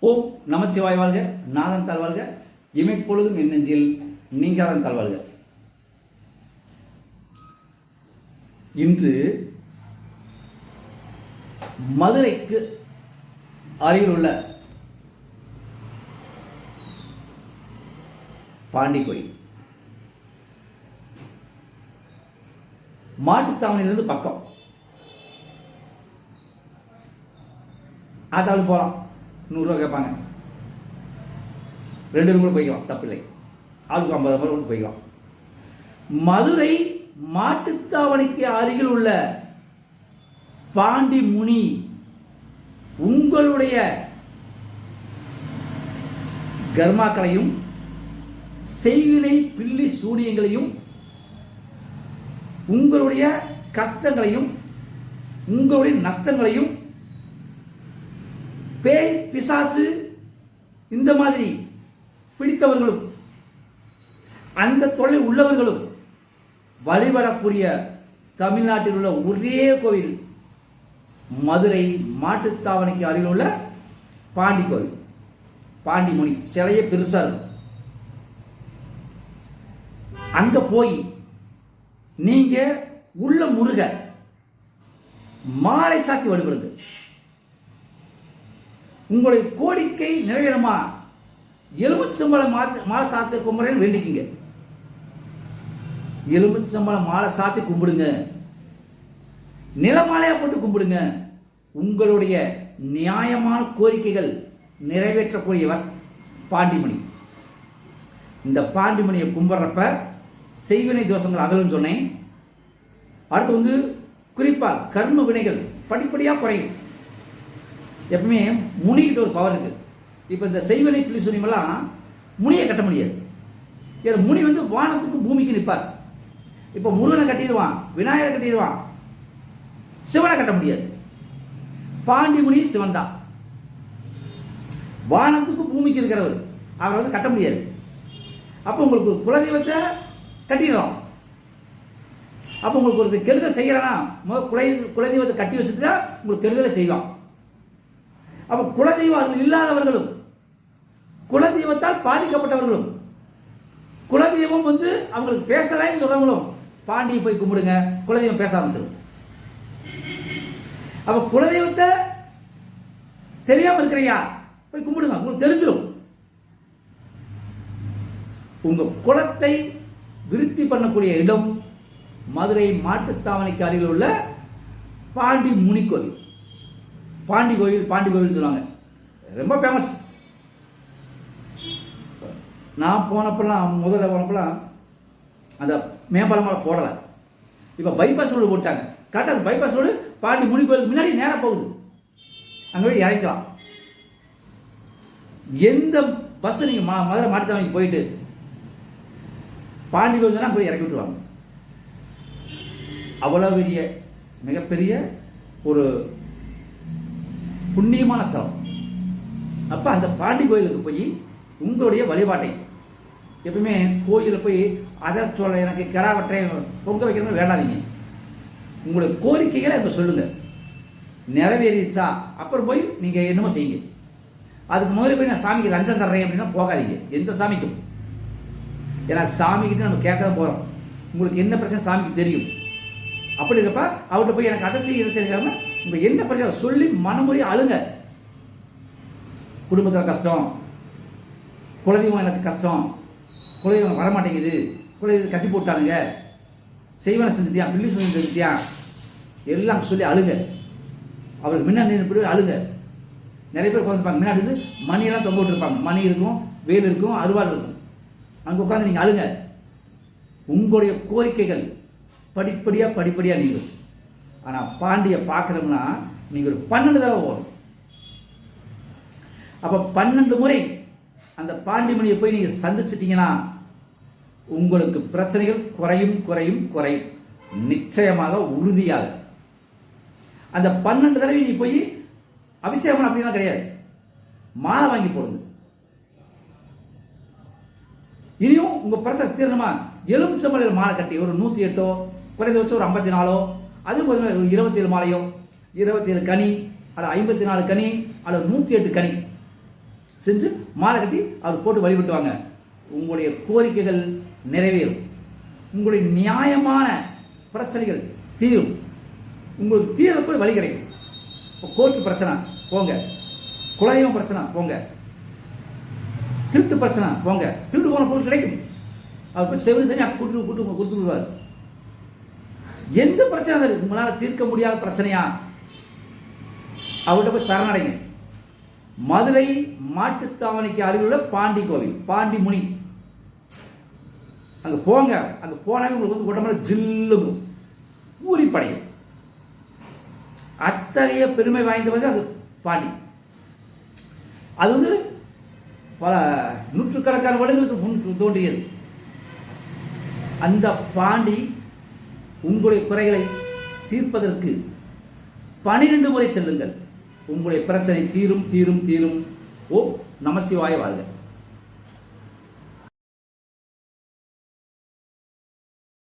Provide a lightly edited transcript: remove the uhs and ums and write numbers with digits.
ஓம் நம சிவாய் வாழ்க, நாதன் தாழ்வாழ்க, இமைப்பொழுதும் என் நெஞ்சில் நீங்காதன் தாழ்வாழ்க. இன்று மதுரைக்கு அருகில் உள்ள பாண்டி கோயில், மாட்டுத்தாவணியிலிருந்து பக்கம், ஆட்டாலும் போகலாம். 100 ரூபா கேட்பாங்க, 2 ரூபா போய்க்கலாம், தப்பில்லை. ஆளுக்கு 50 ரூபாய் போய்க்கலாம். மதுரை மாட்டுத்தாவணிக்கு அருகில் உள்ள பாண்டி முனி உங்களுடைய கர்மாக்களையும் செய்வினை பில்லி சூனியங்களையும் உங்களுடைய கஷ்டங்களையும் உங்களுடைய நஷ்டங்களையும் பேய் பிசாசு இந்த மாதிரி பிடித்தவர்களும் அந்த தொல்லை உள்ளவர்களும் வழிபடக்கூடிய தமிழ்நாட்டில் உள்ள ஒரே கோவில் மதுரை மாட்டுத்தாவணிக்கு அருகில் உள்ள பாண்டி கோவில். பாண்டி முனி சிலையே பெருசா இருக்கும். அங்க போய் நீங்க உள்ள முருக மாலை சாத்தி வழிபடுங்க. உங்களுடைய கோரிக்கை நிறைவேறுமா? எலுமிச்சம்பழம் மாலை சாத்தி கும்பிடுறேன்னு வேண்டிக்கிங்க. எலுமிச்சம்பழம் மாலை சாத்தி கும்பிடுங்க, நிலமாலையா போட்டு கும்பிடுங்க. உங்களுடைய நியாயமான கோரிக்கைகள் நிறைவேற்றக்கூடியவர் பாண்டிமணி. இந்த பாண்டிமணியை கும்பிட்றப்ப செய்வினை தோஷங்கள் அகலும் சொன்னேன். அடுத்து குறிப்பா கர்ம வினைகள் படிப்படியா குறையும். எப்பவுமே முனிகிட்ட ஒரு பவர் இருக்கு. இப்போ இந்த செய்வினை பிள்ளை சொன்னீங்கலாம் முனியை கட்ட முடியாது. ஏன்னா முனி வானத்துக்கும் பூமிக்கு நிற்பார். இப்போ முருகனை கட்டிடுவான், விநாயகரை கட்டிடுவான், சிவனை கட்ட முடியாது. பாண்டி முனி சிவன் தான். வானத்துக்கும் பூமிக்கு இருக்கிறவர், அவரை கட்ட முடியாது. அப்போ உங்களுக்கு குலதெய்வத்தை கட்டிடலாம். அப்போ உங்களுக்கு ஒரு கெடுதல் செய்யறனா குலதெய்வத்தை கட்டி வச்சுட்டு தான் உங்களுக்கு கெடுதலை செய்வான். அப்ப குலதெய்வம் இல்லாதவர்களும் குலதெய்வத்தால் பாதிக்கப்பட்டவர்களும் குலதெய்வம் அவங்களுக்கு பேசலான்னு சொல்றவங்களும் பாண்டியை போய் கும்பிடுங்க, குலதெய்வம் பேச ஆரம்பிச்சிடும். அப்ப குலதெய்வத்தை தெரியாம இருக்கிறையா போய் கும்பிடுங்க, உங்களுக்கு தெரிஞ்சிடும். உங்க குலத்தை விருத்தி பண்ணக்கூடிய இடம் மதுரை மாட்டுத்தாவணிக்கு அருகில் உள்ள பாண்டி முனி கோவில். பாண்டி கோவில் சொல்லுவாங்க, ரொம்ப ஃபேமஸ். நான் முதல்ல போனப்பெல்லாம் அந்த மேம்பாலமாக போடலை. இப்போ பைபாஸ் ரோடு போட்டாங்க. கரெக்டாக அந்த பைபாஸ் ரோடு பாண்டி முனி கோயிலுக்கு முன்னாடி நேராக போகுது. அங்கே போய் இறங்கிக்கலாம். எந்த பஸ் நீங்கள் மதுரை மாட்டுத்தாவணிக்கு போயிட்டு பாண்டி கோயில் சொன்னால் போய் இறக்கி விட்டுருவாங்க. அவ்வளோ பெரிய மிகப்பெரிய ஒரு புண்ணியமான ஸ்தலம். அப்போ அந்த பாண்டி கோயிலுக்கு போய் உங்களுடைய வழிபாட்டை எப்பவுமே கோயிலில் போய் அதை சொல்ல எனக்கு கிடா வெட்டுறேன் பொங்க வைக்கணும்னு வேண்டாதீங்க. உங்களுடைய கோரிக்கைகளை இப்போ சொல்லுங்க, நிறைவேறிச்சா அப்புறம் போய் நீங்கள் என்னமோ செய்யுங்க. அதுக்கு முதல்ல போய் நான் சாமிக்கு லஞ்சம் தர்றேன் அப்படின்னா போகாதீங்க, எந்த சாமிக்கும். ஏன்னா சாமிக்கிட்ட நம்ம கேட்க தான் போகிறோம். உங்களுக்கு என்ன பிரச்சனை சாமிக்கு தெரியும். அப்படி இருக்கப்ப அவர்கிட்ட போய் எனக்கு அதை செய்ய இதை செய்யாம உங்க என்ன பிரச்சனை சொல்லி மனமுறை அழுங்க. குடும்பத்தில் கஷ்டம், குலதெய்வம் எனக்கு கஷ்டம், குலதெய்வம் வரமாட்டேங்குது, குலதெய்வம் கட்டி போட்டானுங்க, செய்வனை செஞ்சுட்டியா, பில்லி சொல்லி செஞ்சுட்டியா, எல்லாம் சொல்லி அழுங்க. அவருக்கு முன்னாடி நின்று அழுங்க. நிறைய பேர் உட்காந்துருப்பாங்க, முன்னாடி மணியெல்லாம் தொங்க விட்டுருப்பாங்க. மணி இருக்கும், வேல் இருக்கும், அருவாள் இருக்கும். அங்கே உட்காந்து நீங்கள் அழுங்க. உங்களுடைய கோரிக்கைகள் படிப்படியாக நீங்கள். ஆனால் பாண்டியை பார்க்கணும்னா நீங்கள் ஒரு 12 தடவை போகணும். அப்போ 12 முறை அந்த பாண்டிமணியை போய் நீங்கள் சந்திச்சிட்டீங்கன்னா உங்களுக்கு பிரச்சனைகள் குறையும் நிச்சயமாக, உறுதியாக. அந்த 12 தடவை நீ போய் அபிஷேகம் அப்படின்னா கிடையாது, மாலை வாங்கி போடுங்க. இனியும் உங்க பிரச்சனை தீரணுமா, எலுமிச்சம்பழம் மாலை கட்டி ஒரு 108 குறைந்தபட்சம் ஒரு 54, அது ஒரு 27 மாலையோ, 27 கனி, அல்ல 54 கனி, அல்லது 108 கனி செஞ்சு மாலை கட்டி அவர் போட்டு வழிபட்டுவாங்க. உங்களுடைய கோரிக்கைகள் நிறைவேறும். உங்களுடைய நியாயமான பிரச்சனைகள் தீரும். உங்களுக்கு தீரக்கூடிய வழி கிடைக்கும். கோர்ட்டு பிரச்சனை போங்க, குலதெய்வம் பிரச்சனை போங்க, திருட்டு பிரச்சனை போங்க, திருட்டு போன பொருள் கிடைக்கும். அவர் போய் செவனி சனி கொடுத்து விடுவார். எந்த பிரச்சனை உங்களால் தீர்க்க முடியாத பிரச்சனையா அவர்கிட்ட போய் சரணடைங்க. மதுரை மாட்டுத்தாவணிக்கு அருகிலுள்ள பாண்டி கோவில், பாண்டி முனி, அங்கே போங்க. அங்கே போனாவே உங்களுக்கு உடம்புல ஜில்லுங்கும், ஊறிப்படையும். அத்தகைய பெருமை வாய்ந்தது அது பாண்டி. அது பல நூற்றுக்கணக்கான வருடங்களுக்கு முன் தோன்றியது. அந்த பாண்டி உங்களுடைய குறைகளை தீர்ப்பதற்கு 12 முறை செல்லுங்கள். உங்களுடைய பிரச்சனை தீரும் தீரும் தீரும். ஓ நமசிவாய வாழ்க.